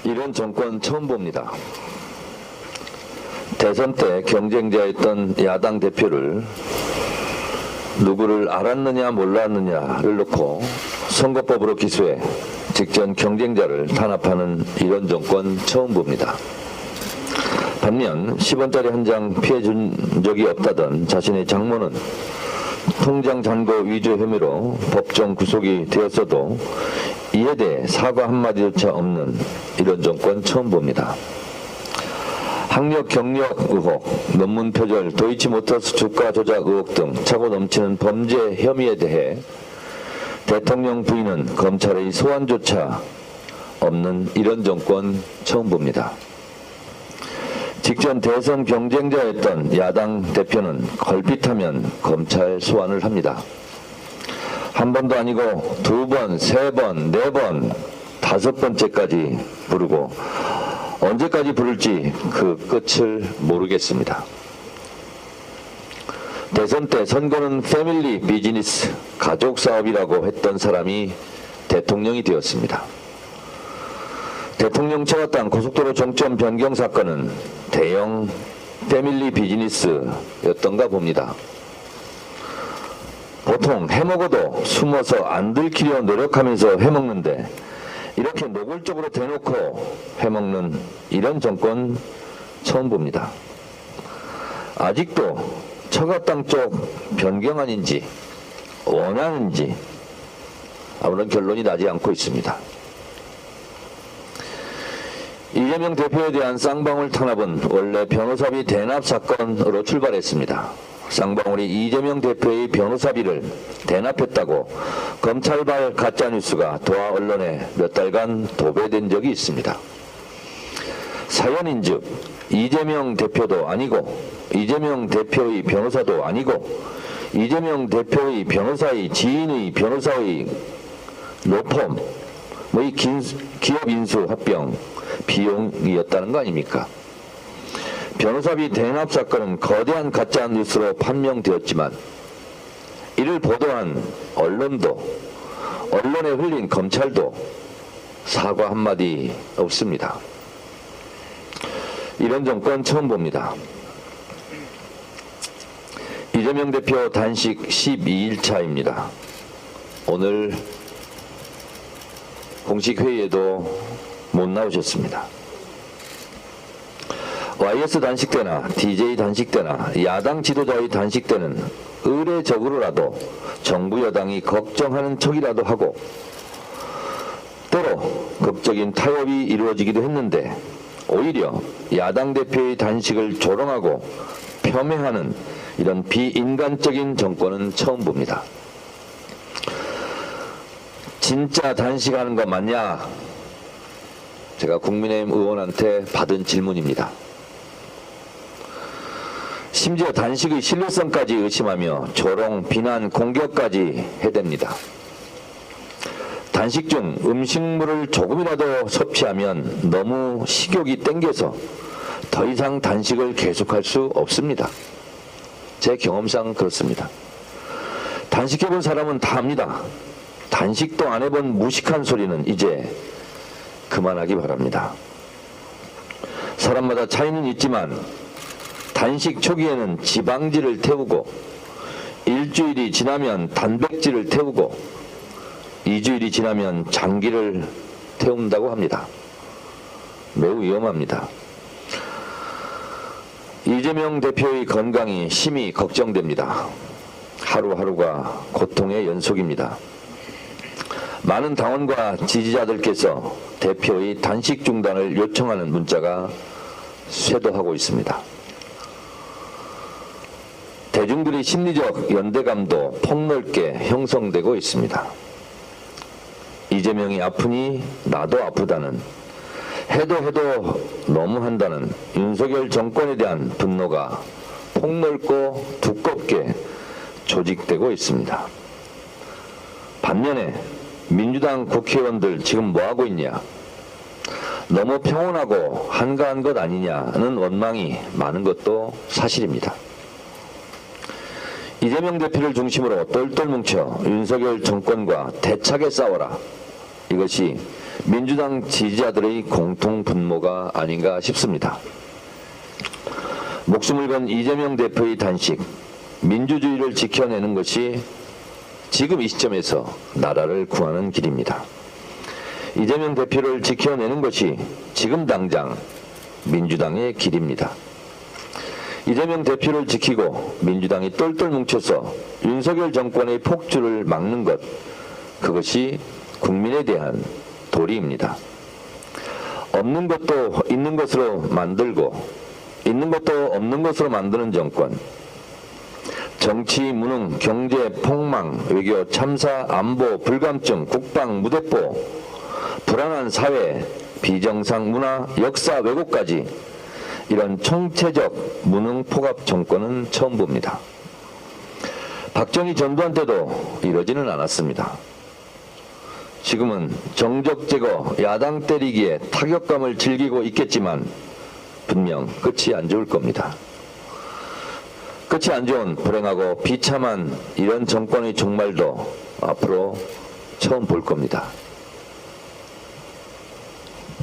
이런 정권 처음 봅니다. 대선 때 경쟁자였던 야당 대표를 누구를 알았느냐 몰랐느냐를 놓고 선거법으로 기소해 직전 경쟁자를 탄압하는 이런 정권 처음 봅니다. 반면 10원짜리 한 장 피해준 적이 없다던 자신의 장모는 통장 잔고 위조 혐의로 법정 구속이 되었어도 이에 대해 사과 한마디조차 없는 이런 정권 처음 봅니다. 학력 경력 의혹, 논문 표절, 도이치모터스 주가 조작 의혹 등 차고 넘치는 범죄 혐의에 대해 대통령 부인은 검찰의 소환조차 없는 이런 정권 처음 봅니다. 직전 대선 경쟁자였던 야당 대표는 걸핏하면 검찰 소환을 합니다. 한 번도 아니고 두 번, 세 번, 네 번, 다섯 번째까지 부르고 언제까지 부를지 그 끝을 모르겠습니다. 대선 때 선거는 패밀리 비즈니스, 가족 사업이라고 했던 사람이 대통령이 되었습니다. 대통령 처갓당 고속도로 종점 변경 사건은 대형 패밀리 비즈니스였던가 봅니다. 보통 해먹어도 숨어서 안 들키려 노력하면서 해먹는데 이렇게 노골적으로 대놓고 해먹는 이런 정권 처음 봅니다. 아직도 처갓당 쪽 변경안인지 원하는지 아무런 결론이 나지 않고 있습니다. 이재명 대표에 대한 쌍방울 탄압은 원래 변호사비 대납 사건으로 출발했습니다. 쌍방울이 이재명 대표의 변호사비를 대납했다고 검찰발 가짜뉴스가 도하 언론에 몇 달간 도배된 적이 있습니다. 사연인즉 이재명 대표도 아니고 이재명 대표의 변호사도 아니고 이재명 대표의 변호사의 지인의 변호사의 로펌 이 기업 인수 합병 비용이었다는 거 아닙니까? 변호사비 대납 사건은 거대한 가짜 뉴스로 판명되었지만 이를 보도한 언론도 언론에 흘린 검찰도 사과 한마디 없습니다. 이런 정권 처음 봅니다. 이재명 대표 단식 12일 차입니다. 오늘 공식 회의에도 못 나오셨습니다. YS 단식 때나 DJ 단식 때나 야당 지도자의 단식 때는 의례적으로라도 정부 여당이 걱정하는 척이라도 하고 때로 극적인 타협이 이루어지기도 했는데 오히려 야당 대표의 단식을 조롱하고 폄훼하는 이런 비인간적인 정권은 처음 봅니다. 진짜 단식하는 거 맞냐? 제가 국민의힘 의원한테 받은 질문입니다. 심지어 단식의 신뢰성까지 의심하며 조롱, 비난, 공격까지 해댑니다. 단식 중 음식물을 조금이라도 섭취하면 너무 식욕이 땡겨서 더 이상 단식을 계속할 수 없습니다. 제 경험상 그렇습니다. 단식해본 사람은 다 압니다. 단식도 안 해본 무식한 소리는 이제 그만하기 바랍니다. 사람마다 차이는 있지만 단식 초기에는 지방질을 태우고 일주일이 지나면 단백질을 태우고 2주일이 지나면 장기를 태운다고 합니다. 매우 위험합니다. 이재명 대표의 건강이 심히 걱정됩니다. 하루하루가 고통의 연속입니다. 많은 당원과 지지자들께서 대표의 단식 중단을 요청하는 문자가 쇄도하고 있습니다. 대중들의 심리적 연대감도 폭넓게 형성되고 있습니다. 이재명이 아프니 나도 아프다는, 해도 너무한다는 윤석열 정권에 대한 분노가 폭넓고 두껍게 조직되고 있습니다. 반면에 민주당 국회의원들 지금 뭐하고 있냐? 너무 평온하고 한가한 것 아니냐는 원망이 많은 것도 사실입니다. 이재명 대표를 중심으로 똘똘 뭉쳐 윤석열 정권과 대차게 싸워라. 이것이 민주당 지지자들의 공통 분모가 아닌가 싶습니다. 목숨을 건 이재명 대표의 단식, 민주주의를 지켜내는 것이 지금 이 시점에서 나라를 구하는 길입니다. 이재명 대표를 지켜내는 것이 지금 당장 민주당의 길입니다. 이재명 대표를 지키고 민주당이 똘똘 뭉쳐서 윤석열 정권의 폭주를 막는 것, 그것이 국민에 대한 도리입니다. 없는 것도 있는 것으로 만들고 있는 것도 없는 것으로 만드는 정권, 정치 무능, 경제 폭망, 외교 참사, 안보 불감증, 국방 무대포, 불안한 사회, 비정상 문화, 역사 왜곡까지 이런 총체적 무능 포갑 정권은 처음 봅니다. 박정희 전두환 때도 이러지는 않았습니다. 지금은 정적 제거, 야당 때리기에 타격감을 즐기고 있겠지만 분명 끝이 안 좋을 겁니다. 끝이 안 좋은 불행하고 비참한 이런 정권의 종말도 앞으로 처음 볼 겁니다.